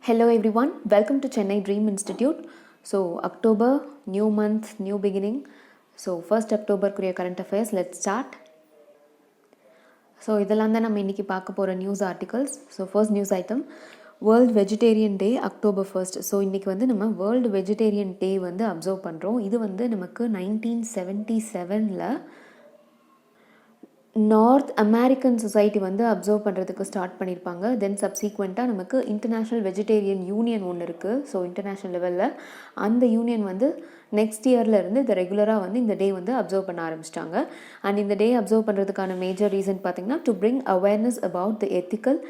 Hello everyone, welcome to Chennai Dream Institute. So October, new month, new beginning. So 1st October kuria current affairs, let's start. So இதெல்லாம் தான் நம்ம இன்னைக்கு பார்க்க போகிற news articles. So first news item, world vegetarian day October 1. So இன்றைக்கி வந்து நம்ம world vegetarian டே வந்து அப்சர்வ் பண்ணுறோம். இது வந்து நமக்கு 1977 நார்த் அமெரிக்கன் சொசைட்டி வந்து அப்சர்வ் பண்ணுறதுக்கு ஸ்டார்ட் பண்ணியிருப்பாங்க. தென் சப்சீக்வெண்ட்டாக நமக்கு இன்டர்நேஷ்னல் வெஜிடேரியன் யூனியன் ஒன்று இருக்குது. ஸோ இன்டர்நேஷ்னல் லெவலில் அந்த யூனியன் வந்து நெக்ஸ்ட் இயர்லேருந்து இதை ரெகுலராக வந்து இந்த டே வந்து அப்சர்வ் பண்ண ஆரம்பிச்சிட்டாங்க. அண்ட் இந்த டே அப்சர்வ் பண்ணுறதுக்கான மேஜர் ரீசன் பார்த்திங்கன்னா to bring awareness about the ethical,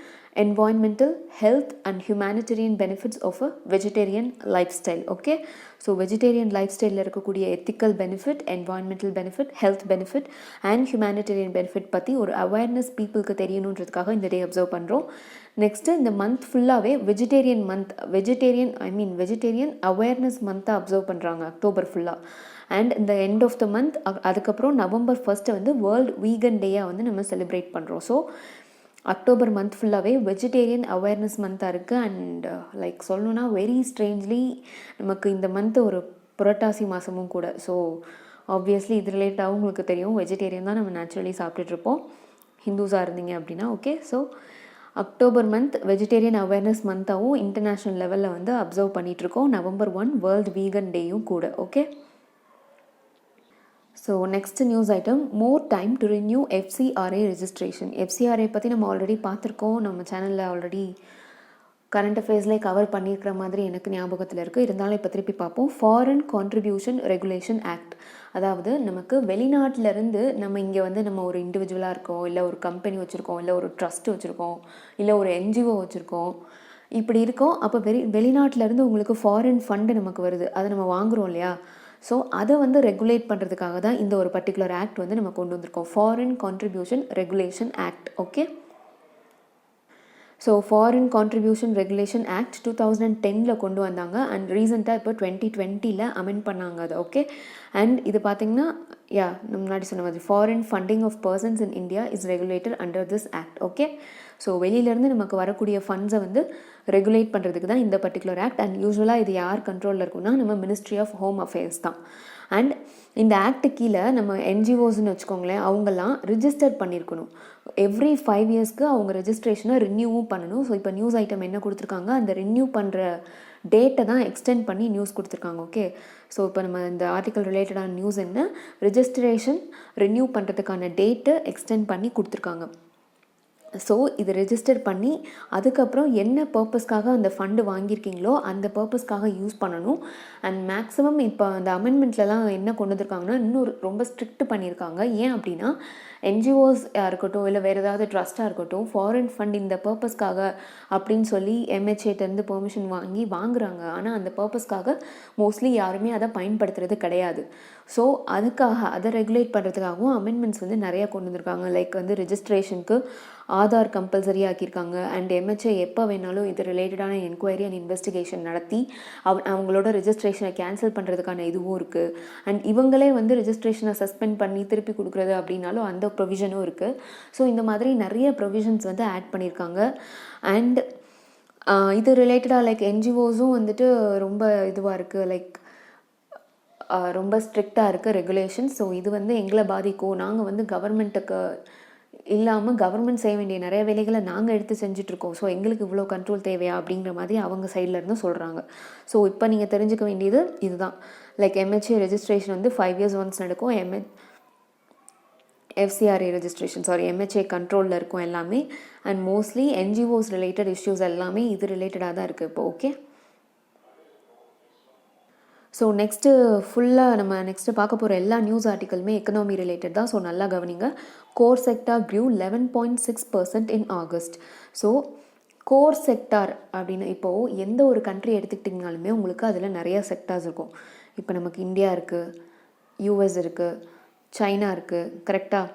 environmental, health and humanitarian benefits of a vegetarian lifestyle. Okay, so vegetarian lifestyle இருக்கக்கூடிய ethical benefit, environmental benefit, health benefit and humanitarian benefit பற்றி ஒரு awareness peopleக்கு தெரியணுன்றதுக்காக இந்த day observe பண்ணுறோம். Next இந்த month ஃபுல்லாகவே vegetarian month, vegetarian awareness மந்த்தாக அப்சர்வ் பண்ணுறாங்க அக்டோபர் ஃபுல்லாக. அண்ட் இந்த எண்ட் ஆஃப் த மந்த் அதுக்கப்புறம் நவம்பர் 1 வந்து வேர்ல்டு வீகன் டேயாக வந்து நம்ம செலிப்ரேட் பண்ணுறோம். ஸோ அக்டோபர் மந்த் ஃபுல்லாகவே வெஜிடேரியன் அவேர்னஸ் மந்த்தாக இருக்குது. அண்ட் லைக் சொல்லணுன்னா வெரி ஸ்ட்ரேஞ்ச்லி நமக்கு இந்த மந்த்து ஒரு புரட்டாசி மாதமும் கூட. ஸோ ஆப்வியஸ்லி இது ரிலேட்டாகவும் உங்களுக்கு தெரியும், வெஜிடேரியன் தான் நம்ம நேச்சுரலி சாப்பிட்டுட்ருப்போம் ஹிந்துஸாக இருந்தீங்க அப்படின்னா. Okay, so October month vegetarian awareness மந்த்தாகவும் இன்டர்நேஷ்னல் லெவலில் வந்து அப்சர்வ் பண்ணிகிட்ருக்கோம். நவம்பர் 1 வேர்ல்டு வீகன் டேயும் கூட. Okay, so next news item, more time to renew FCRA registration. FCRA பற்றி நம்ம ஆல்ரெடி பார்த்துருக்கோம், நம்ம சேனலில் ஆல்ரெடி கரண்ட் அஃபேர்ஸ்லேயே கவர் பண்ணியிருக்கிற மாதிரி எனக்கு ஞாபகத்தில் இருக்குது. இருந்தாலும் இப்போ திருப்பி பார்ப்போம். Foreign contribution regulation act. அதாவது நமக்கு வெளிநாட்டிலேருந்து நம்ம இங்கே வந்து நம்ம ஒரு இண்டிவிஜுவலாக இருக்கோம், இல்லை ஒரு கம்பெனி வச்சுருக்கோம், இல்லை ஒரு ட்ரஸ்ட் வச்சுருக்கோம், இல்லை ஒரு NGO வச்சுருக்கோம், இப்படி இருக்கோம். அப்போ வெளிநாட்டிலேருந்து உங்களுக்கு ஃபாரின் ஃபண்டு நமக்கு வருது, அதை நம்ம வாங்குகிறோம் இல்லையா. ஸோ அதை வந்து ரெகுலேட் பண்ணுறதுக்காக தான் இந்த ஒரு பர்டிகுலர் ஆக்ட் வந்து நம்ம கொண்டு வந்திருக்கோம், foreign contribution regulation act. Okay, so foreign contribution regulation act 2010 கொண்டு வந்தாங்க. அண்ட் ரீசெண்டாக இப்போ 2020 அமெண்ட் பண்ணாங்க அது. ஓகே, அண்ட் இது பார்த்திங்கன்னா நம்ம முன்னாடி சொன்ன மாதிரி foreign funding of persons in India is regulated under this act. Okay, so வெளியிலேருந்து நமக்கு வரக்கூடிய ஃபண்ட்ஸை வந்து ரெகுலேட் பண்ணுறதுக்கு தான் இந்த பர்டிகுலர் ஆக்ட். அண்ட் யூஸ்வலாக இது யார் கண்ட்ரோலில் இருக்குன்னா நம்ம மினிஸ்ட்ரி ஆஃப் ஹோம் அஃபேர்ஸ் தான். அண்ட் இந்த ஆக்டு கீழே நம்ம NGOஸ்ன்னு வச்சுக்கோங்களேன், அவங்கெல்லாம் ரிஜிஸ்டர் பண்ணியிருக்கணும். எவ்ரி 5 இயர்ஸ்க்கு அவங்க ரெஜிஸ்ட்ரேஷனை ரினியூவும் பண்ணணும். ஸோ இப்போ நியூஸ் ஐட்டம் என்ன கொடுத்துருக்காங்க, அந்த ரினியூ பண்ணுற டேட்டை தான் எக்ஸ்டெண்ட் பண்ணி நியூஸ் கொடுத்துருக்காங்க. ஓகே, ஸோ இப்போ நம்ம இந்த ஆர்டிக்கல் ரிலேட்டடான நியூஸ் என்ன, ரெஜிஸ்ட்ரேஷன் ரினியூ பண்ணுறதுக்கான டேட்டு எக்ஸ்டெண்ட் பண்ணி கொடுத்துருக்காங்க. ஸோ இது ரெஜிஸ்டர் பண்ணி அதுக்கப்புறம் என்ன பர்பஸ்க்காக அந்த ஃபண்டு வாங்கியிருக்கீங்களோ அந்த பர்பஸ்க்காக யூஸ் பண்ணணும். அண்ட் மேக்ஸிமம் இப்போ அந்த அமெண்ட்மெண்ட்லலாம் என்ன கொண்டு வந்திருக்காங்கன்னா இன்னும் ரொம்ப ஸ்ட்ரிக்ட் பண்ணியிருக்காங்க. ஏன் அப்படின்னா NGOஸாக இருக்கட்டும், இல்லை வேறு ஏதாவது ட்ரஸ்ட்டாக இருக்கட்டும், ஃபாரின் ஃபண்ட் இந்த பர்பஸ்க்காக அப்படின்னு சொல்லி MHAட்டேருந்து பெர்மிஷன் வாங்குறாங்க. ஆனால் அந்த பர்பஸ்க்காக மோஸ்ட்லி யாருமே அதை பயன்படுத்துறது கிடையாது. ஸோ அதுக்காக அதை ரெகுலேட் பண்ணுறதுக்காகவும் அமெண்ட்மெண்ட்ஸ் வந்து நிறையா கொண்டு வந்திருக்காங்க. லைக் வந்து ரெஜிஸ்ட்ரேஷனுக்கு ஆதார் கம்பல்சரி ஆக்கியிருக்காங்க. அண்ட் MHA எப்போ வேணாலும் இது ரிலேட்டடான என்கொயரி அண்ட் இன்வெஸ்டிகேஷன் நடத்தி அவங்களோட ரெஜிஸ்ட்ரேஷனை கேன்சல் பண்ணுறதுக்கான இதுவும் இருக்குது. அண்ட் இவங்களே வந்து ரெஜிஸ்ட்ரேஷனை சஸ்பெண்ட் பண்ணி திருப்பி கொடுக்குறது அப்படின்னாலும் அந்த ப்ரொவிஷனும் இருக்குது. ஸோ இந்த மாதிரி நிறைய ப்ரொவிஷன்ஸ் வந்து ஆட் பண்ணியிருக்காங்க. அண்ட் இது ரிலேட்டடாக லைக் NGOஸும் வந்துட்டு ரொம்ப இதுவாக இருக்குது, லைக் ரொம்ப ஸ்ட்ரிக்டாக இருக்குது ரெகுலேஷன். ஸோ இது வந்து எங்களை பாதிக்கும், நாங்கள் வந்து கவர்மெண்ட்டுக்கு இல்லாமல் கவர்மெண்ட் செய்ய வேண்டிய நிறைய வேலைகளை நாங்கள் எடுத்து செஞ்சிட்ருக்கோம், ஸோ எங்களுக்கு இவ்வளோ கண்ட்ரோல் தேவையா அப்படிங்கிற மாதிரி அவங்க சைட்லேருந்து சொல்கிறாங்க. ஸோ இப்போ நீங்கள் தெரிஞ்சுக்க வேண்டியது இதுதான், லைக் MHA ரெஜிஸ்ட்ரேஷன் வந்து 5 இயர்ஸ் ஒன்ஸ் நடக்கும். FCRA ரெஜிஸ்ட்ரேஷன் MHA கண்ட்ரோலில் இருக்கும் எல்லாமே. அண்ட் மோஸ்ட்லி NGOஸ் ரிலேட்டட் இஷ்யூஸ் எல்லாமே இது ரிலேட்டடாக தான் இருக்குது இப்போ. ஓகே, ஸோ நெக்ஸ்ட்டு ஃபுல்லாக நம்ம நெக்ஸ்ட்டு பார்க்க போகிற எல்லா நியூஸ் ஆர்டிக்கலுமே எக்கனாமி ரிலேட்டட் தான். ஸோ நல்லா கவனிங்க. Core sector grew 11.6% in August. So core sector அப்படின்னு இப்போது எந்த ஒரு கண்ட்ரி எடுத்துக்கிட்டிங்கனாலுமே உங்களுக்கு அதில் நிறையா செக்டார்ஸ் இருக்கும். இப்போ நமக்கு இந்தியா இருக்குது, US இருக்குது, சைனா இருக்குது, கரெக்டாக.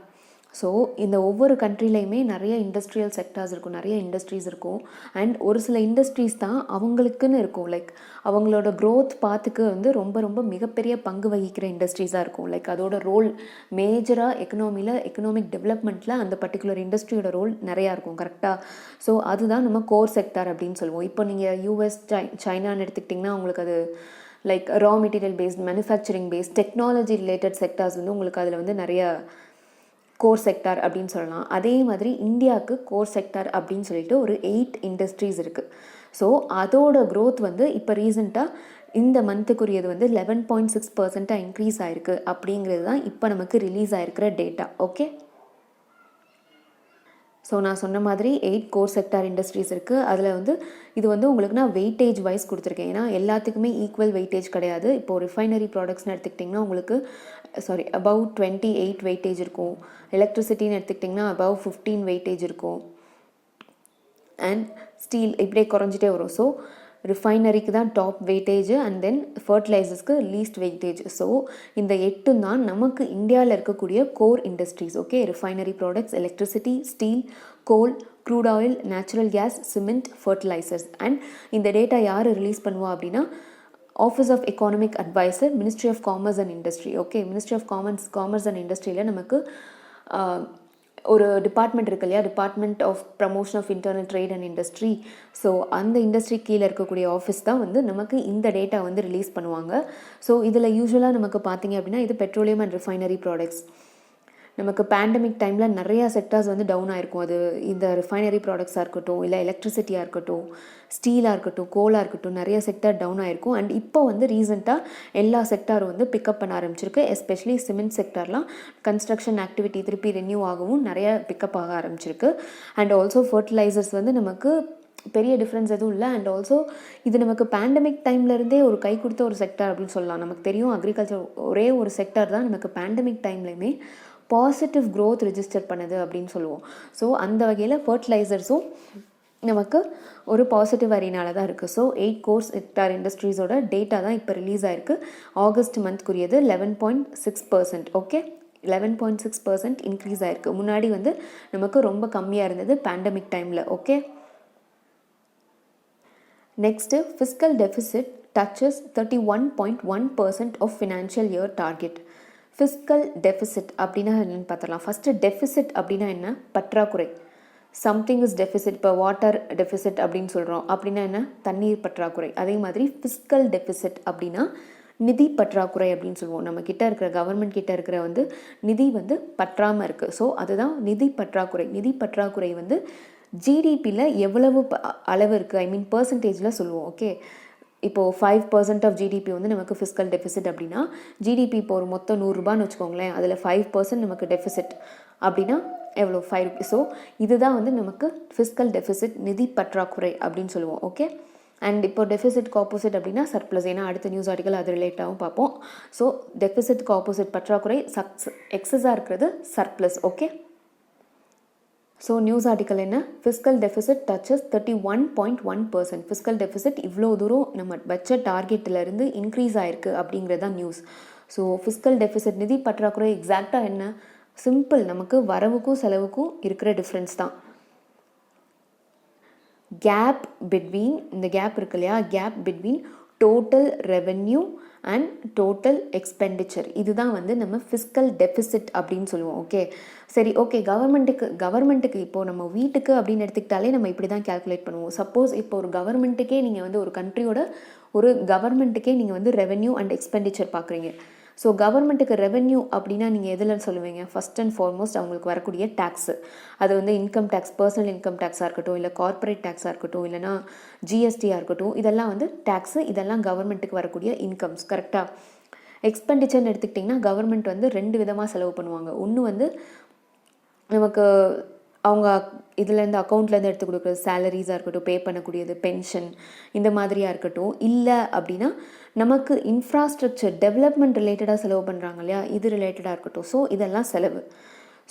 ஸோ இந்த ஒவ்வொரு கண்ட்ரிலையுமே நிறைய இண்டஸ்ட்ரியல் செக்டார்ஸ் இருக்கும், நிறைய இண்டஸ்ட்ரீஸ் இருக்கும். அண்ட் ஒரு சில இண்டஸ்ட்ரீஸ் தான் அவங்களுக்குன்னு இருக்கும், லைக் அவங்களோட க்ரோத் பாத்துக்கு வந்து ரொம்ப ரொம்ப மிகப்பெரிய பங்கு வகிக்கிற இண்டஸ்ட்ரீஸாக இருக்கும். லைக் அதோட ரோல் மேஜராக எக்கனாமிக் டெவலப்மெண்ட்டில் அந்த பர்டிகுலர் இண்டஸ்ட்ரியோட ரோல் நிறையா இருக்கும். கரெக்டாக? ஸோ அதுதான் நம்ம கோர் செக்டார் அப்படின்னு சொல்லுவோம். இப்போ நீங்கள் யூஎஸ் சைனான்னு எடுத்துக்கிட்டிங்கன்னா உங்களுக்கு அது like raw material based, manufacturing based, technology related sectors வந்து உங்களுக்கு அதில் வந்து நிறைய கோர் செக்டார் அப்படின்னு சொல்லலாம். அதே மாதிரி இந்தியாவுக்கு கோர் செக்டார் அப்படின்னு சொல்லிட்டு ஒரு 8 இண்டஸ்ட்ரீஸ் இருக்குது. ஸோ அதோட க்ரோத் வந்து இப்போ ரீசெண்டாக இந்த மந்த்துக்குரியது வந்து 11.6% இன்க்ரீஸ் ஆயிருக்கு அப்படிங்கிறது தான் இப்போ நமக்கு ரிலீஸ் ஆகிருக்கிற டேட்டா. ஓகே, ஸோ நான் சொன்ன மாதிரி 8 கோர் செக்டார் இண்டஸ்ட்ரீஸ் இருக்குது. அதில் வந்து இது வந்து உங்களுக்கு நான் வெயிட்டேஜ் வைஸ் கொடுத்துருக்கேன். ஏன்னா எல்லாத்துக்குமே ஈக்குவல் வெயிட்டேஜ் கிடையாது. இப்போது ரிஃபைனரி ப்ராடக்ட்ஸ்னு எடுத்துக்கிட்டிங்கன்னா உங்களுக்கு அபவ் 28 வெயிட்டேஜ் இருக்கும். எலக்ட்ரிசிட்டின்னு எடுத்துக்கிட்டிங்கன்னா அபவ் 15 வெயிட்டேஜ் இருக்கும். அண்ட் ஸ்டீல் இப்படியே குறைஞ்சிட்டே வரும். ஸோ ரிஃபைனரிக்கு தான் டாப் வெயிட்டேஜ் அண்ட் தென் ஃபர்டிலைசர்ஸ்க்கு லீஸ்ட் வெயிட்டேஜ். ஸோ இந்த 8 தான் நமக்கு இந்தியாவில் இருக்கக்கூடிய core industries. Okay, refinery products, electricity, steel, coal, crude oil, natural gas, cement, fertilisers. And இந்த டேட்டா யார் ரிலீஸ் பண்ணுவா அப்படின்னா office of economic adviser, ministry of commerce and industry. Okay, ministry of commerce and இண்டஸ்ட்ரியில் நமக்கு ஒரு department இருக்கு இல்லையா, department of promotion of internal trade and industry. So அந்த இண்டஸ்ட்ரி கீழே இருக்கக்கூடிய ஆஃபீஸ் தான் வந்து நமக்கு இந்த டேட்டா வந்து ரிலீஸ் பண்ணுவாங்க. ஸோ இதில் யூஸ்வலாக நமக்கு பார்த்தீங்க அப்படின்னா இது பெட்ரோலியம் அண்ட் ரிஃபைனரி ப்ராடக்ட்ஸ். நமக்கு பேண்டமிக் டைமில் நிறையா செக்டார்ஸ் வந்து டவுன் ஆகிருக்கும். அது இந்த ரிஃபைனரி ப்ராடக்ட்ஸாக இருக்கட்டும், இல்லை எலக்ட்ரிசிட்டியாக இருக்கட்டும், ஸ்டீலாக இருக்கட்டும், கோலாக இருக்கட்டும், நிறைய செக்டார் டவுன் ஆகிருக்கும். அண்ட் இப்போ வந்து ரீசெண்டாக எல்லா செக்டாரும் வந்து பிக்கப் பண்ண ஆரம்பிச்சிருக்கு. எஸ்பெஷலி சிமெண்ட் செக்டார்லாம் கன்ஸ்ட்ரக்ஷன் ஆக்டிவிட்டி திருப்பி ரெனியூ ஆகவும் நிறைய பிக்கப் ஆக ஆரம்பிச்சிருக்கு. அண்ட் ஆல்சோ ஃபர்டிலைசர்ஸ் வந்து நமக்கு பெரிய டிஃப்ரென்ஸ் எதுவும் இல்லை. அண்ட் ஆல்சோ இது நமக்கு பேண்டமிக் டைம்லேருந்தே ஒரு கை கொடுத்த ஒரு செக்டார் அப்படின்னு சொல்லலாம். நமக்கு தெரியும் அக்ரிகல்ச்சர் ஒரே ஒரு செக்டார் தான் நமக்கு பேண்டமிக் டைம்லையுமே பாசிட்டிவ் க்ரோத் ரிஜிஸ்டர் பண்ணுது அப்படின்னு சொல்லுவோம். ஸோ அந்த வகையில் ஃபர்டிலைசர்ஸும் நமக்கு ஒரு பாசிட்டிவ் அரினால தான் இருக்குது. ஸோ 8 கோர் செக்டார் இண்டஸ்ட்ரீஸோட டேட்டா தான் இப்போ ரிலீஸ் ஆயிருக்கு. ஆகஸ்ட் மந்த்க்குரியது 11.6%. ஓகே, 11.6% இன்க்ரீஸ் ஆயிருக்கு. முன்னாடி வந்து நமக்கு ரொம்ப கம்மியாக இருந்தது பேண்டமிக் டைமில். Okay, next fiscal deficit touches 31.1% of financial year target. Fiscal deficit அப்படின்னா என்னென்னு பார்த்துடலாம். ஃபஸ்ட்டு டெஃபிசிட் அப்படின்னா என்ன? பற்றாக்குறை. Something is deficit. இப்போ வாட்டர் டெஃபிசிட் அப்படின்னு சொல்கிறோம். அப்படின்னா என்ன? தண்ணீர் பற்றாக்குறை. அதே மாதிரி ஃபிஸ்கல் டெஃபிசிட் அப்படின்னா நிதி பற்றாக்குறை அப்படின்னு சொல்லுவோம். நம்ம கிட்ட இருக்கிற கவர்மெண்ட் கிட்ட இருக்கிற வந்து நிதி வந்து பற்றாமல் இருக்குது. ஸோ அதுதான் நிதி பற்றாக்குறை. நிதி பற்றாக்குறை வந்து ஜிடிபியில் எவ்வளவு அளவு இருக்குது, ஐ மீன் பர்சன்டேஜில் சொல்லுவோம். ஓகே, இப்போது 5% ஆஃப் ஜிடிபி வந்து நமக்கு ஃபிஸ்கல் டெஃபிசிட் அப்படின்னா, ஜிடிபி இப்போ ஒரு மொத்தம் 100 ரூபான்னு வச்சுக்கோங்களேன், அதில் 5% நமக்கு டெஃபிசிட் அப்படின்னா எவ்வளோ? 5 ரூபீஸ். ஸோ இதுதான் வந்து நமக்கு ஃபிஸ்கல் டெஃபிசிட், நிதி பற்றாக்குறை அப்படின்னு சொல்லுவோம். ஓகே, அண்ட் இப்போ டெஃபிசிட்க்கு ஆப்போசிட் அப்படின்னா சர்ப்ளஸ். ஏன்னா அடுத்த நியூஸ் ஆர்டிக்கல் அது ரிலேட்டாகவும் பார்ப்போம். ஸோ டெஃபிசிட்க்கு ஆப்போசிட் பற்றாக்குறை, எக்ஸஸாக இருக்கிறது surplus. Okay, so news article என்ன? Fiscal deficit touches 31.1%. Fiscal deficit இவ்வளோ தூரம் நம்ம பட்ஜெட் டார்கெட்டிலேருந்து இன்க்ரீஸ் ஆயிருக்கு அப்படிங்கிறது தான் நியூஸ். ஸோ ஃபிஸ்கல் டெஃபிசிட், நிதி பற்றாக்குறை எக்ஸாக்டாக என்ன? சிம்பிள், நமக்கு வரவுக்கும் செலவுக்கும் இருக்கிற டிஃப்ரென்ஸ் தான். கேப் பிட்வீன், இந்த கேப் இருக்கு இல்லையா, gap between total revenue and total expenditure, இதுதான் வந்து நம்ம ஃபிஸ்கல் டெஃபிசிட் அப்படின்னு சொல்லுவோம். ஓகே, சரி, ஓகே, கவர்மெண்ட்டுக்கு இப்போது நம்ம வீட்டுக்கு அப்படின்னு எடுத்துக்கிட்டாலே நம்ம இப்படி தான் கேல்குலேட் பண்ணுவோம். சப்போஸ் இப்போ ஒரு கவர்மெண்ட்டுக்கே நீங்கள் வந்து ஒரு கண்ட்ரியோட ஒரு கவர்மெண்ட்டுக்கே நீங்கள் வந்து ரெவென்யூ அண்ட் எக்ஸ்பெண்டிச்சர் பார்க்குறீங்க. ஸோ கவர்மெண்ட்டுக்கு ரெவென்யூ அப்படின்னா நீங்கள் எதில் சொல்லுவீங்க? ஃபஸ்ட் அண்ட் ஃபார்மோஸ்ட் அவங்களுக்கு வரக்கூடிய டேக்ஸு. அது வந்து இன்கம் டேக்ஸ், பர்சனல் இன்கம் டேக்ஸாக இருக்கட்டும், இல்லை கார்ப்பரேட் டேக்ஸாக இருக்கட்டும், இல்லைனா ஜிஎஸ்டியாக இருக்கட்டும், இதெல்லாம் வந்து டேக்ஸு. இதெல்லாம் கவர்மெண்ட்டுக்கு வரக்கூடிய இன்கம்ஸ். கரெக்டாக? எக்ஸ்பெண்டிச்சர்னு எடுத்துக்கிட்டிங்கன்னா கவர்மெண்ட் வந்து 2 விதமாக செலவு பண்ணுவாங்க. ஒன்று வந்து நமக்கு அவங்க இதுலேருந்து அக்கௌண்ட்லேருந்து எடுத்து கொடுக்குறது, சேலரிஸாக இருக்கட்டும், பே பண்ணக்கூடியது, பென்ஷன், இந்த மாதிரியாக இருக்கட்டும். இல்லை அப்படின்னா நமக்கு இன்ஃப்ராஸ்ட்ரக்சர் டெவலப்மெண்ட் ரிலேட்டடாக செலவு பண்ணுறாங்க இல்லையா, இது ரிலேட்டடாக இருக்கட்டும். ஸோ இதெல்லாம் செலவு.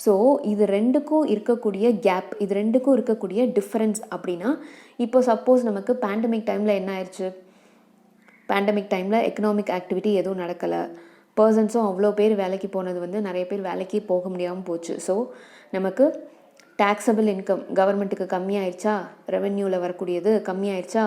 ஸோ இது ரெண்டுக்கும் இருக்கக்கூடிய கேப், இது ரெண்டுக்கும் இருக்கக்கூடிய டிஃப்ரென்ஸ் அப்படின்னா, இப்போ சப்போஸ் நமக்கு பேண்டமிக் டைமில் என்ன ஆயிடுச்சு? பேண்டமிக் டைமில் எக்கனாமிக் ஆக்டிவிட்டி எதுவும் நடக்கலை. பர்சன்ஸும் அவ்வளோ பேர் வேலைக்கு போனது வந்து நிறைய பேர் வேலைக்கே போக முடியாமல் போச்சு. ஸோ நமக்கு டேக்ஸபிள் இன்கம் கவர்மெண்ட்டுக்கு கம்மியாயிருச்சா, ரெவென்யூவில் வரக்கூடியது கம்மியாயிருச்சா,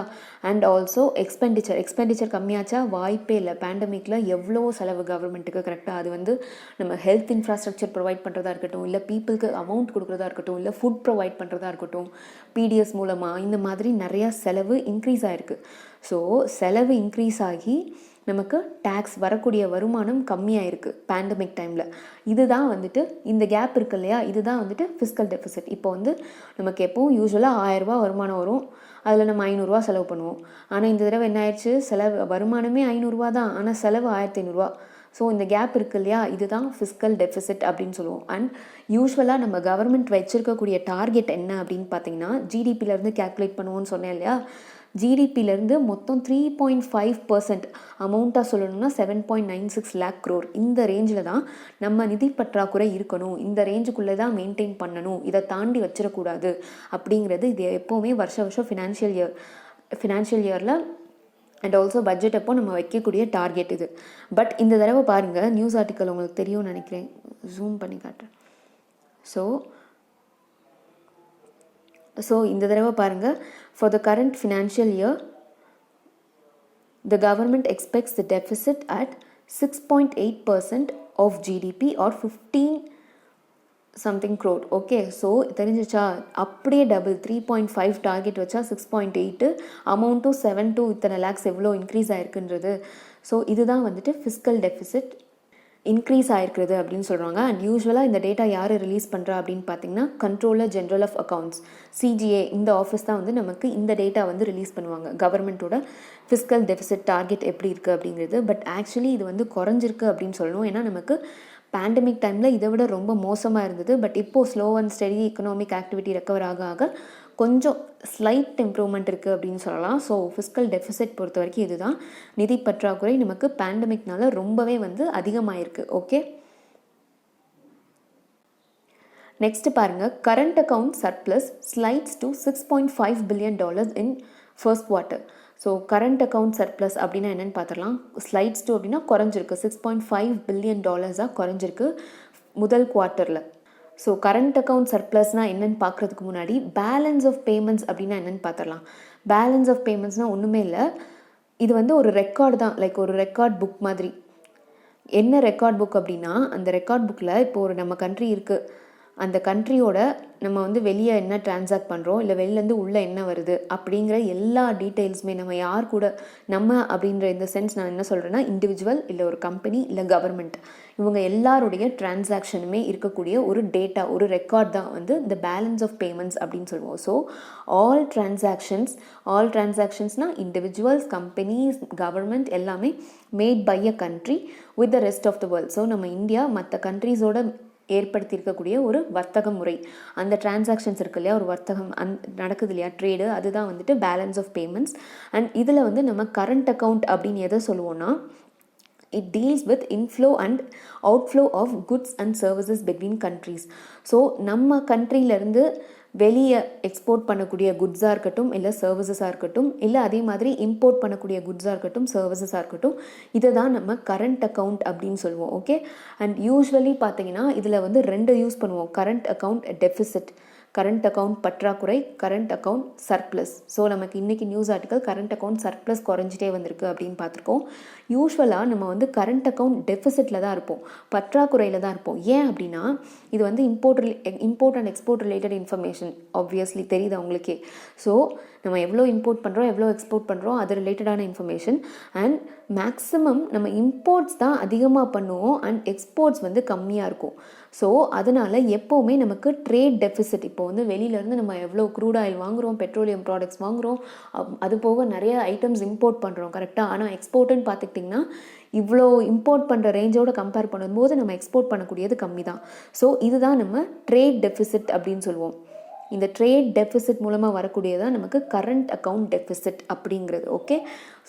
அண்ட் ஆல்சோ எக்ஸ்பெண்டிச்சர் கம்மியாச்சா, வாய்ப்பே இல்லை. பேண்டமிக்கில் எவ்வளோ செலவு கவர்மெண்ட்டுக்கு கரெக்டாக. அது வந்து நம்ம ஹெல்த் இன்ஃப்ராஸ்ட்ரக்சர் ப்ரொவைட் பண்ணுறதா இருக்கட்டும், இல்லை பீப்புளுக்கு அமௌண்ட் கொடுக்குறதா இருக்கட்டும், இல்லை ஃபுட் ப்ரொவைட் பண்ணுறதா இருக்கட்டும், பிடிஎஸ் மூலமாக இந்த மாதிரி நிறையா செலவு இன்க்ரீஸ் ஆகிருக்கு. ஸோ செலவு இன்க்ரீஸ் ஆகி நமக்கு டேக்ஸ் வரக்கூடிய வருமானம் கம்மியாக இருக்குது பேண்டமிக் டைமில். இதுதான் வந்துட்டு இந்த கேப் இருக்கு இல்லையா, இதுதான் வந்துட்டு ஃபிஸ்கல் டெஃபிசிட். இப்போ வந்து நமக்கு எப்போவும் யூஸ்வலாக 1000 வருமானம் வரும், அதில் நம்ம 500 செலவு பண்ணுவோம். ஆனால் இந்த தடவை என்ன ஆயிடுச்சு, வருமானமே 500 தான், ஆனால் செலவு 1500. ஸோ இந்த கேப் இருக்கு இல்லையா, இதுதான் ஃபிஸ்கல் டெஃபிசிட் அப்படின்னு சொல்லுவோம். அண்ட் யூஸ்வலாக நம்ம கவர்மெண்ட் வச்சுருக்கக்கூடிய டார்கெட் என்ன அப்படின்னு பார்த்தீங்கன்னா, ஜிடிபியிலேருந்து கேல்குலேட் பண்ணுவோன்னு சொன்னேன் இல்லையா, ஜிடிபியிலேருந்து மொத்தம் 3.5% அமௌண்ட்டாக சொல்லணும்னா 7.96 lakh crore. இந்த ரேஞ்சில் தான் நம்ம நிதி பற்றாக்குறை இருக்கணும், இந்த ரேஞ்சுக்குள்ளே தான் மெயின்டைன் பண்ணணும், இதை தாண்டி வச்சிடக்கூடாது அப்படிங்கிறது. இது எப்போவுமே வருஷம் ஃபினான்ஷியல் இயரில் அண்ட் ஆல்சோ பட்ஜெட் அப்போ நம்ம வைக்கக்கூடிய டார்கெட் இது. பட் இந்த தடவை பாருங்கள், நியூஸ் ஆர்டிக்கல் உங்களுக்கு தெரியும்னு நினைக்கிறேன், ஜூம் பண்ணி காட்டுறேன். ஸோ இந்த தடவை பாருங்கள், for the current financial year the government expects the deficit at 6.8% of GDP or 15 something crore. Okay, so தெரிஞ்சிச்சா, அப்படியே டபுள் 3.5 டார்கெட் வச்சா 6.8, அமௌண்ட்டும் 7 to இத்தனை லேக்ஸ் எவ்வளோ இன்க்ரீஸ் ஆயிருக்குன்றது. ஸோ இதுதான் வந்துட்டு ஃபிஸ்கல் டெஃபிசிட் இன்க்ரீஸ் ஆகிருக்கிறது அப்படின்னு சொல்கிறாங்க. அண்ட் யூஸ்வலாக இந்த டேட்டா யார் ரிலீஸ் பண்ணுறா அப்படின்னு பார்த்தீங்கன்னா, controller general of accounts CGA, இந்த ஆஃபீஸ் தான் வந்து நமக்கு இந்த டேட்டா வந்து ரிலீஸ் பண்ணுவாங்க, கவர்மெண்ட்டோட ஃபிஸ்கல் டெஃபிசிட் டார்கெட் எப்படி இருக்குது அப்படிங்கிறது. பட் ஆக்சுவலி இது வந்து குறைஞ்சிருக்கு அப்படின்னு சொல்லணும். ஏன்னா நமக்கு பேண்டமிக் டைமில் இதை விட ரொம்ப மோசமாக இருந்தது. பட் இப்போது slow and steady economic activity recover ஆக கொஞ்சம் ஸ்லைட் இம்ப்ரூவ்மெண்ட் இருக்குது அப்படின்னு சொல்லலாம். ஸோ ஃபிஸ்கல் டெஃபிசிட் பொறுத்த வரைக்கும் இதுதான். நிதி பற்றாக்குறை நமக்கு பேண்டமிக்னால ரொம்பவே வந்து அதிகமாயிருக்கு. ஓகே, நெக்ஸ்ட் பாருங்கள், current account surplus slides to $6.5 billion in first quarter. So current account surplus அப்படின்னா என்னென்னு பார்த்துடலாம். ஸ்லைட்ஸ் 2 அப்படின்னா குறைஞ்சிருக்கு, $6.5 billion குறைஞ்சிருக்கு முதல் குவார்ட்டரில். ஸோ கரண்ட் அக்கவுண்ட் சர்ப்ளஸ்னால் என்னென்னு பார்க்குறதுக்கு முன்னாடி பேலன்ஸ் ஆஃப் பேமெண்ட்ஸ் அப்படின்னா என்னென்னு பார்த்துடலாம். பேலன்ஸ் ஆஃப் பேமெண்ட்ஸ்னால் ஒன்றுமே இல்லை, இது வந்து ஒரு ரெக்கார்டு தான், லைக் ஒரு ரெக்கார்ட் புக் மாதிரி. என்ன ரெக்கார்ட் புக் அப்படின்னா, அந்த ரெக்கார்ட் புக்கில் இப்போ ஒரு நம்ம கண்ட்ரி இருக்குது, அந்த கண்ட்ரியோட நம்ம வந்து வெளியே என்ன டிரான்சாக்ட் பண்ணுறோம், இல்லை வெளிலேருந்து உள்ளே என்ன வருது அப்படிங்கிற எல்லா டீட்டெயில்ஸுமே, நம்ம யார் கூட நம்ம அப்படின்ற இந்த சென்ஸ் நான் என்ன சொல்கிறேன்னா, இண்டிவிஜுவல் இல்லை ஒரு கம்பெனி இல்லை கவர்மெண்ட், இவங்க எல்லாருடைய டிரான்சாக்ஷனுமே இருக்கக்கூடிய ஒரு டேட்டா, ஒரு ரெக்கார்ட் தான் வந்து இந்த பேலன்ஸ் ஆஃப் பேமெண்ட்ஸ் அப்படின்னு சொல்லுவோம். ஸோ ஆல் டிரான்சாக்ஷன்ஸ்னால் இண்டிவிஜுவல்ஸ், கம்பெனிஸ், கவர்மெண்ட் எல்லாமே made by a country with the rest of the world. So நம்ம இந்தியா மற்ற கண்ட்ரீஸோட ஏற்படுத்தியிருக்கக்கூடிய ஒரு வர்த்தக முறை, அந்த டிரான்சாக்ஷன்ஸ் இருக்கு இல்லையா, ஒரு வர்த்தகம் நடக்குது இல்லையா, ட்ரேடு, அதுதான் வந்துட்டு பேலன்ஸ் ஆஃப் பேமெண்ட்ஸ். அண்ட் இதில் வந்து நம்ம கரண்ட் அக்கவுண்ட் அப்படின்னு எதை சொல்லுவோன்னா, it deals with inflow and outflow of goods and services between countries. So நம்ம கண்ட்ரியிலேருந்து வெளியே எக்ஸ்போர்ட் பண்ணக்கூடிய குட்ஸாக இருக்கட்டும், இல்லை சர்வீசஸாக இருக்கட்டும், இல்லை அதே மாதிரி இம்போர்ட் பண்ணக்கூடிய குட்ஸாக இருக்கட்டும், சர்வீசஸாக இருக்கட்டும், இதை தான் நம்ம கரண்ட் அக்கவுண்ட் அப்படின்னு சொல்லுவோம். ஓகே, அண்ட் யூஸ்வலி பார்த்தீங்கன்னா இதில் வந்து 2 யூஸ் பண்ணுவோம், current account deficit, current account பற்றாக்குறை, கரண்ட் அக்கவுண்ட் சர்ப்ளஸ். ஸோ நமக்கு இன்றைக்கி news article current account surplus குறைஞ்சிட்டே வந்திருக்கு அப்படின்னு பார்த்துருக்கோம். யூஸ்வலாக நம்ம வந்து கரண்ட் அக்கவுண்ட் டெஃபிசிட்டில் தான் இருப்போம், பற்றாக்குறையில் தான் இருப்போம். ஏன் அப்படின்னா இது வந்து import and export related information obviously தெரியுது அவங்களுக்கே. ஸோ நம்ம எவ்வளோ இம்போர்ட் பண்ணுறோம், எவ்வளோ எக்ஸ்போர்ட் பண்ணுறோம், அது ரிலேட்டடான இன்ஃபர்மேஷன். அண்ட் மேக்ஸிமம் நம்ம இம்போர்ட்ஸ் தான் அதிகமாக பண்ணுவோம் அண்ட் எக்ஸ்போர்ட்ஸ் வந்து கம்மியாக இருக்கும். ஸோ அதனால் எப்போவுமே நமக்கு ட்ரேட் டெஃபிசிட், இப்போ வந்து வெளியிலேருந்து நம்ம எவ்வளோ க்ரூட் ஆயில் வாங்குகிறோம், பெட்ரோலியம் ப்ராடக்ட்ஸ் வாங்குகிறோம், அது போக நிறைய ஐட்டம்ஸ் இம்போர்ட் பண்ணுறோம் கரெக்டாக. ஆனால் எக்ஸ்போர்ட்டுன்னு பார்த்துக்கிட்டிங்கன்னா இவ்வளோ இம்போர்ட் பண்ணுற ரேஞ்சோடு கம்பேர் பண்ணும்போது நம்ம எக்ஸ்போர்ட் பண்ணக்கூடியது கம்மி தான். ஸோ இதுதான் நம்ம ட்ரேட் டெஃபிசிட் அப்படின்னு சொல்லுவோம். இந்த ட்ரேட் டெஃபிசிட் மூலமாக வரக்கூடியதான் நமக்கு கரண்ட் அக்கவுண்ட் டெஃபிசிட் அப்படிங்கிறது. ஓகே,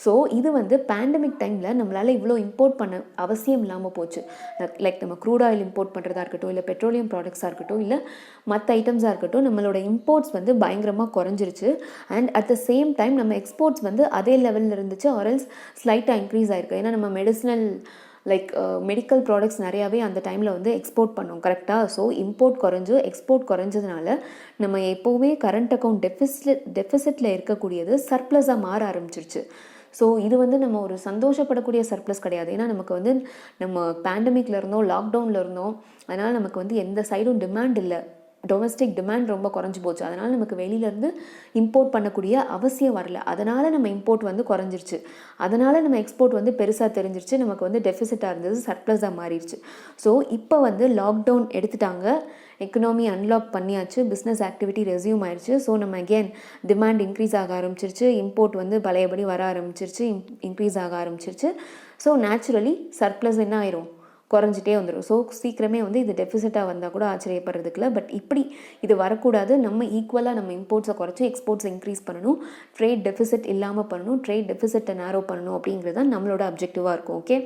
ஸோ இது வந்து பேண்டமிக் டைமில் நம்மளால் இவ்வளோ இம்போர்ட் பண்ண அவசியம் இல்லாமல் போச்சு. லைக் நம்ம க்ரூட் ஆயில் இம்போர்ட் பண்ணுறதா இருக்கட்டும், இல்லை பெட்ரோலியம் ப்ராடக்ட்ஸாக இருக்கட்டும், இல்லை மற்ற ஐட்டம்ஸாக இருக்கட்டும், நம்மளோட இம்போர்ட்ஸ் வந்து பயங்கரமாக குறைஞ்சிருச்சு. And at the same time நம்ம எக்ஸ்போர்ட்ஸ் வந்து அதே லெவலில் இருந்துச்சு, ஆர்எல்ஸ் ஸ்லைட்டாக இன்க்ரீஸ் ஆகிருக்கு. ஏன்னா நம்ம மெடிசினல் லைக் மெடிக்கல் ப்ராடக்ட்ஸ் நிறையாவே அந்த டைமில் வந்து எக்ஸ்போர்ட் பண்ணோம் கரெக்டாக. ஸோ இம்போர்ட் குறைஞ்சு எக்ஸ்போர்ட் குறைஞ்சதுனால நம்ம எப்போவுமே கரண்ட் அக்கௌண்ட் டெஃபிசிட்டில் இருக்கக்கூடியது சர்ப்ளஸாக மாற ஆரம்பிச்சிருச்சு. ஸோ இது வந்து நம்ம ஒரு சந்தோஷப்படக்கூடிய சர்ப்ளஸ் கிடையாது. ஏன்னா நமக்கு வந்து நம்ம பேண்டமிக்கில் இருந்தோம், லாக்டவுனில் இருந்தோம். அதனால் நமக்கு வந்து எந்த சைடும் டிமாண்ட் இல்லை, டொமஸ்டிக் டிமாண்ட் ரொம்ப குறைஞ்சி போச்சு. அதனால் நமக்கு வெளியிலேருந்து இம்போர்ட் பண்ணக்கூடிய அவசியம் வரல. அதனால் நம்ம இம்போர்ட் வந்து குறைஞ்சிருச்சு. அதனால் நம்ம எக்ஸ்போர்ட் வந்து பெருசாக தெரிஞ்சிருச்சு. நமக்கு வந்து டெஃபிசிட்டாக இருந்தது சர்ப்ளஸாக மாறிடுச்சு. ஸோ இப்போ வந்து லாக்டவுன் எடுத்துட்டாங்க, எக்கனாமி அன்லாக் பண்ணியாச்சு, பிஸ்னஸ் ஆக்டிவிட்டி ரெஸ்யூம் ஆயிடுச்சு. ஸோ நம்ம அகெயின் டிமாண்ட் இன்க்ரீஸ் ஆக ஆரம்பிச்சிருச்சு, இம்போர்ட் வந்து பழையபடி வர ஆரம்பிச்சிருச்சு, இன்க்ரீஸ் ஆக ஆரம்பிச்சிருச்சு. ஸோ நேச்சுரலி சர்ப்ளஸ் என்ன ஆயிரும், குறைஞ்சிட்டே வந்துடும். ஸோ சீக்கிரமே வந்து இது டெஃபிசிட்டாக வந்தால் கூட ஆச்சரியப்படுறதுக்கு இல்லை. பட் இப்படி இது வரக்கூடாது. நம்ம ஈக்குவலாக நம்ம இம்போர்ட்ஸை குறைச்சி எக்ஸ்போர்ட்ஸ் இன்க்ரீஸ் பண்ணணும், ட்ரேட் டெஃபிசிட் இல்லாமல் பண்ணணும், ட்ரேட் டெஃபிசிட்டை நேரோ பண்ணணும் அப்படிங்கிறது தான் நம்மளோட அப்ஜெக்டிவாக இருக்கும். ஓகே,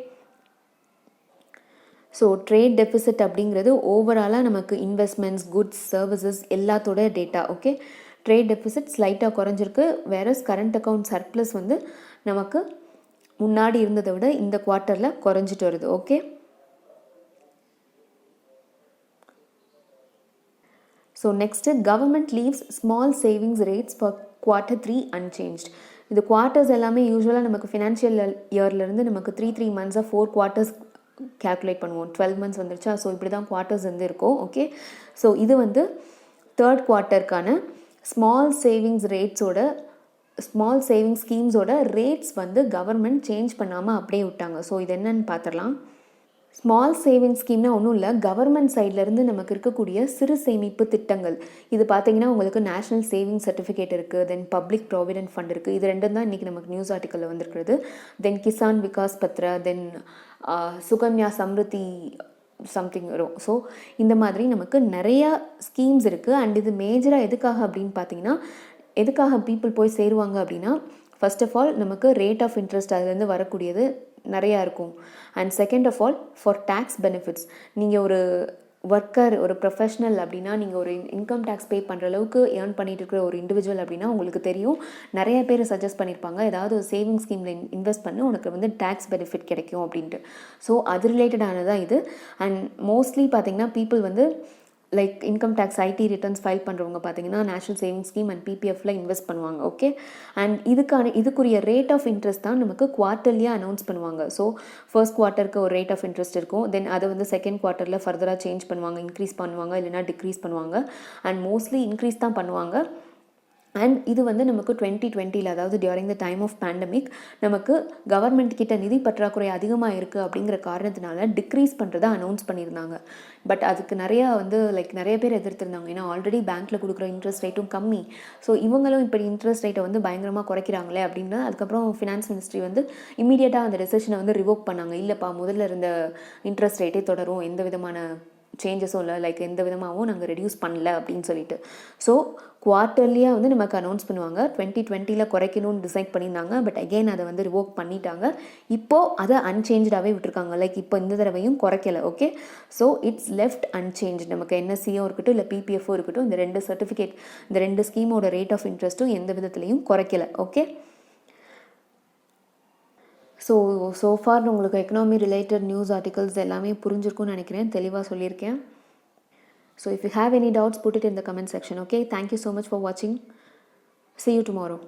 ஸோ ட்ரேட் டெஃபிசிட் அப்படிங்கிறது ஓவராலாக நமக்கு இன்வெஸ்ட்மெண்ட்ஸ், குட்ஸ், சர்வீசஸ் எல்லாத்தோட டேட்டா. ஓகே, ட்ரேட் டெஃபிசிட் ஸ்லைட்டாக குறைஞ்சிருக்கு, வேறஸ் கரண்ட் அக்கௌண்ட் சர்ப்ளஸ் வந்து நமக்கு முன்னாடி இருந்ததை விட இந்த குவார்ட்டரில் குறைஞ்சிட்டு வருது. Okay, so next government leaves small savings rates for Q3 அன்சேஞ்ச்ட். இது குவார்ட்டர்ஸ் எல்லாமே யூஸ்வலாக நமக்கு ஃபினான்ஷியல் இயர்லேருந்து நமக்கு 3 மந்த்ஸாக 4 குவார்ட்டர்ஸ் கேல்குலேட் பண்ணுவோம். 12 மந்த்ஸ் வந்துருச்சா, ஸோ இப்படி தான் குவார்ட்டர்ஸ் வந்து இருக்கும். ஓகே, ஸோ இது வந்து தேர்ட் குவார்ட்டருக்கான ஸ்மால் சேவிங்ஸ் ஸ்கீம்ஸோட ரேட்ஸ் வந்து கவர்மெண்ட் சேஞ்ச் பண்ணாமல் அப்படியே விட்டாங்க. ஸோ இது என்னன்னு பார்த்துடலாம். ஸ்மால் சேவிங்ஸ் ஸ்கீம்னா ஒன்றும் இல்லை, கவர்மெண்ட் சைட்லேருந்து நமக்கு இருக்கக்கூடிய சிறு சேமிப்பு திட்டங்கள். இது பார்த்தீங்கன்னா உங்களுக்கு நேஷ்னல் சேவிங்ஸ் சர்டிஃபிகேட் இருக்குது, தென் பப்ளிக் ப்ராவிடென்ட் ஃபண்ட் இருக்குது. இது ரெண்டும் தான் இன்றைக்கி நமக்கு நியூஸ் ஆர்டிக்கலில் வந்திருக்கிறது. தென் கிசான் விகாஸ் பத்ரா, தென் சுகன்யா சம்ருதி சம்திங் வரும். ஸோ இந்த மாதிரி நமக்கு நிறையா ஸ்கீம்ஸ் இருக்குது. அண்ட் இது மேஜராக எதுக்காக அப்படின்னு பார்த்தீங்கன்னா, எதுக்காக பீப்புள் போய் சேருவாங்க அப்படின்னா, ஃபர்ஸ்ட் ஆஃப் ஆல் நமக்கு ரேட் ஆஃப் இன்ட்ரெஸ்ட் அதுலேருந்து வரக்கூடியது நிறையா இருக்கும். And second of all for tax benefits. நீங்கள் ஒரு ஒர்க்கர், ஒரு ப்ரொஃபஷ்னல் அப்படின்னா, நீங்கள் ஒரு இன்கம் டேக்ஸ் பே பண்ணுற அளவுக்கு ஏர்ன் பண்ணிட்டு இருக்கிற ஒரு இண்டிவிஜுவல் அப்படின்னா உங்களுக்கு தெரியும், நிறைய பேர் சஜஸ்ட் பண்ணியிருப்பாங்க ஏதாவது ஒரு சேவிங் ஸ்கீமில் இன்வெஸ்ட் பண்ணி உனக்கு வந்து டேக்ஸ் பெனிஃபிட் கிடைக்கும் அப்படின்ட்டு. ஸோ அது ரிலேட்டடானதான் இது. அண்ட் மோஸ்ட்லி பார்த்தீங்கன்னா பீப்புள் வந்து like income tax IT returns file பண்ணுறவங்க பார்த்தீங்கன்னா நேஷனல் சேவிங் ஸ்கீம் அண்ட் பிபிஎஃப்ல இன்வெஸ்ட் பண்ணுவாங்க. ஓகே, அண்ட் இதுக்குரிய ரேட் ஆஃப் இன்ட்ரெஸ்ட் தான் நமக்கு குவார்ட்டர்லியாக அனௌன்ஸ் பண்ணுவாங்க. ஸோ ஃபர்ஸ்ட் குவார்ட்டருக்கு ஒரு ரேட் ஆஃப் இன்ட்ரெஸ்ட் இருக்கும், தென் அதை வந்து செகண்ட் குவார்ட்டரில் ஃபர்தராக சேஞ்ச் பண்ணுவாங்க, இன்க்ரீஸ் பண்ணுவாங்க, இல்லைனா டிக்ரீஸ் பண்ணுவாங்க. அண்ட் மோஸ்ட்லி இன்க்ரீஸ் தான் பண்ணுவாங்க. அண்ட் இது வந்து நமக்கு 2020 அதாவது during the time of pandemic நமக்கு கவர்மெண்ட் கிட்ட நிதி பற்றாக்குறை அதிகமாக இருக்குது அப்படிங்கிற காரணத்தினால டிக்ரீஸ் பண்ணுறதை அனௌன்ஸ் பண்ணியிருந்தாங்க. பட் அதுக்கு நிறைய பேர் எதிர்த்திருந்தாங்க. ஏன்னா ஆல்ரெடி பேங்க்கில் கொடுக்குற இன்ட்ரெஸ்ட் ரேட்டும் கம்மி. ஸோ இவங்களும் இப்படி இன்ட்ரெஸ்ட் ரேட்டை வந்து பயங்கரமாக குறைக்கிறாங்களே அப்படின்னு அதுக்கப்புறம் ஃபினான்ஸ் மினிஸ்ட்ரி வந்து இமீடியட்டாக அந்த டெசிஷனை வந்து ரிவோக் பண்ணாங்க. இல்லைப்பா, முதல்ல இருந்த இன்ட்ரெஸ்ட் ரேட்டே தொடரும், எந்த விதமான சேஞ்சஸும் இல்லை, லைக் எந்த விதமாகவும் நாங்கள் ரெடியூஸ் பண்ணல அப்படின்னு சொல்லிட்டு. ஸோ குவார்ட்டர்லியாக வந்து நமக்கு அனௌன்ஸ் பண்ணுவாங்க. 2020 குறைக்கணும்னு டிசைட் பண்ணியிருந்தாங்க. பட் அகெயின் அதை வந்து ரிவோக் பண்ணிட்டாங்க. இப்போது அதை அன்சேஞ்சாகவே விட்டுருக்காங்க. லைக் இப்போ இந்த தடவையும் குறைக்கலை. Okay, so it's left unchanged. நமக்கு என்எஸ்சியும் இருக்கட்டும் இல்லை பிபிஎஃப்ஓ இருக்கட்டும், இந்த ரெண்டு சர்டிஃபிகேட், இந்த ரெண்டு ஸ்கீமோட ரேட் ஆஃப் இன்ட்ரெஸ்ட்டும் எந்த விதத்துலையும் குறைக்கலை. ஓகே, ஸோ ஃபார் உங்களுக்கு எக்கனாமி ரிலேட்டட் நியூஸ் ஆர்டிகல்ஸ் எல்லாமே புரிஞ்சிருக்கும்னு நினைக்கிறேன், தெளிவாக சொல்லியிருக்கேன். So if you have any doubts, put it in the comment section. Okay, thank you so much for watching. See you tomorrow.